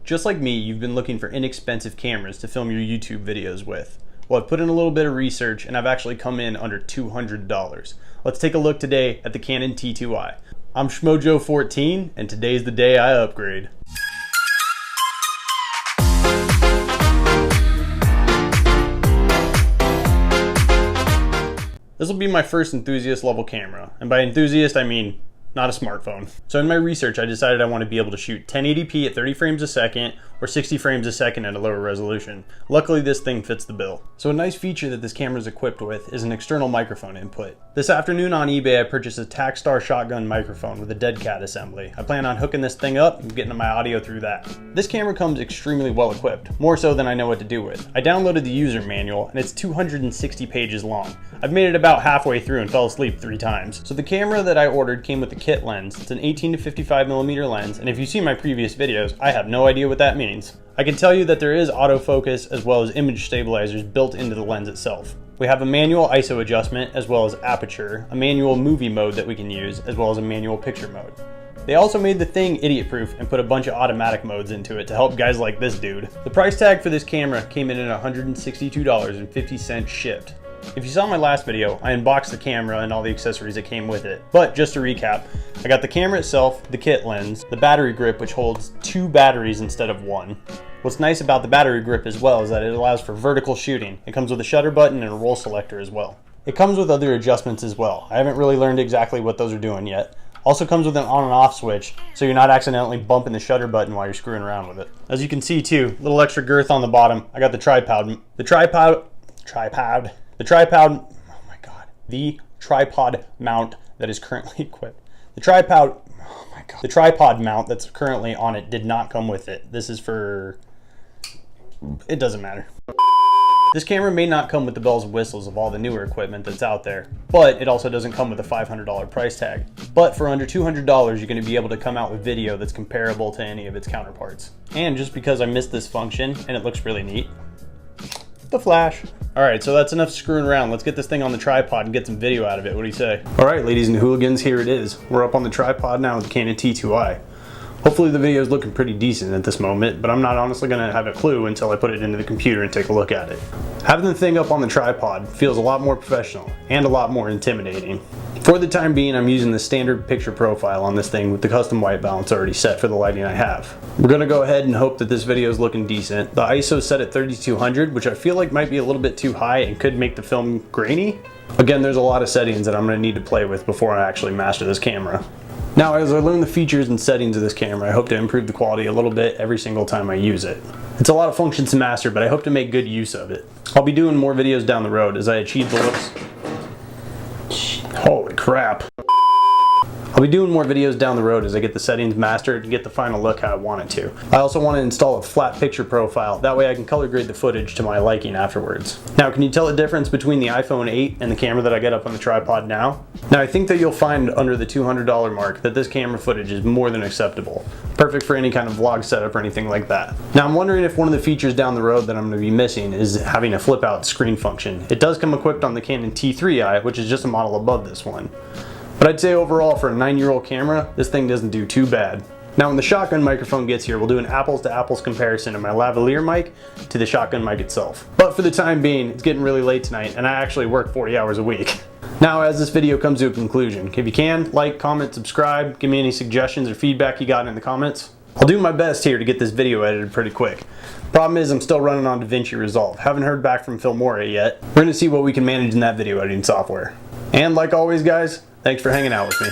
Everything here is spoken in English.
Just like me, you've been looking for inexpensive cameras to film your YouTube videos with. Well, I've put in a little bit of research and I've actually come in under $200. Let's take a look today at the Canon T2i. I'm Schmojo14 and today's the day I upgrade. This will be my first enthusiast level camera, and by enthusiast I mean not a smartphone. So in my research I decided I want to be able to shoot 1080p at 30 frames a second or 60 frames a second at a lower resolution. Luckily this thing fits the bill. So a nice feature that this camera is equipped with is an external microphone input. This afternoon on eBay I purchased a Takstar shotgun microphone with a dead cat assembly. I plan on hooking this thing up and getting my audio through that. This camera comes extremely well equipped, more so than I know what to do with. I downloaded the user manual and it's 260 pages long. I've made it about halfway through and fell asleep 3 times. So the camera that I ordered came with a kit lens. It's an 18 to 55mm lens, and if you see my previous videos, I have no idea what that means. I can tell you that there is autofocus as well as image stabilizers built into the lens itself. We have a manual ISO adjustment as well as aperture, a manual movie mode that we can use, as well as a manual picture mode. They also made the thing idiot-proof and put a bunch of automatic modes into it to help guys like this dude. The price tag for this camera came in at $162.50 shipped. If you saw my last video, I unboxed the camera and all the accessories that came with it. But just to recap, I got the camera itself, the kit lens, the battery grip which holds 2 batteries instead of 1. What's nice about the battery grip as well is that it allows for vertical shooting. It comes with a shutter button and a roll selector as well. It comes with other adjustments as well. I haven't really learned exactly what those are doing yet. Also comes with an on and off switch, so you're not accidentally bumping the shutter button while you're screwing around with it. As you can see too, little extra girth on the bottom. I got the tripod, oh my god, the tripod mount that is currently equipped. The tripod mount that's currently on it did not come with it. This is for, it doesn't matter. This camera may not come with the bells and whistles of all the newer equipment that's out there, but it also doesn't come with a $500 price tag. But for under $200, you're going to be able to come out with video that's comparable to any of its counterparts. And just because I missed this function and it looks really neat, the flash. Alright, so that's enough screwing around. Let's get this thing on the tripod and get some video out of it. What do you say? Alright, ladies and hooligans, here it is. We're up on the tripod now with the Canon T2i. Hopefully the video is looking pretty decent at this moment, but I'm not honestly going to have a clue until I put it into the computer and take a look at it. Having the thing up on the tripod feels a lot more professional and a lot more intimidating. For the time being, I'm using the standard picture profile on this thing with the custom white balance already set for the lighting I have. We're going to go ahead and hope that this video is looking decent. The ISO is set at 3200, which I feel like might be a little bit too high and could make the film grainy. Again, there's a lot of settings that I'm going to need to play with before I actually master this camera. Now, as I learn the features and settings of this camera, I hope to improve the quality a little bit every single time I use it. It's a lot of functions to master, but I hope to make good use of it. I'll be doing more videos down the road as I achieve the looks. Holy crap. I'll be doing more videos down the road as I get the settings mastered and get the final look how I want it to. I also want to install a flat picture profile, that way I can color grade the footage to my liking afterwards. Now, can you tell the difference between the iPhone 8 and the camera that I get up on the tripod now? Now, I think that you'll find under the $200 mark that this camera footage is more than acceptable. Perfect for any kind of vlog setup or anything like that. Now, I'm wondering if one of the features down the road that I'm going to be missing is having a flip out screen function. It does come equipped on the Canon T2i, which is just a model above this one. But I'd say overall for a 9-year-old camera, this thing doesn't do too bad. Now when the shotgun microphone gets here, we'll do an apples to apples comparison of my lavalier mic to the shotgun mic itself. But for the time being, it's getting really late tonight and I actually work 40 hours a week. Now as this video comes to a conclusion, if you can, like, comment, subscribe, give me any suggestions or feedback you got in the comments. I'll do my best here to get this video edited pretty quick. Problem is I'm still running on DaVinci Resolve. Haven't heard back from Filmora yet. We're going to see what we can manage in that video editing software. And like always guys, thanks for hanging out with me.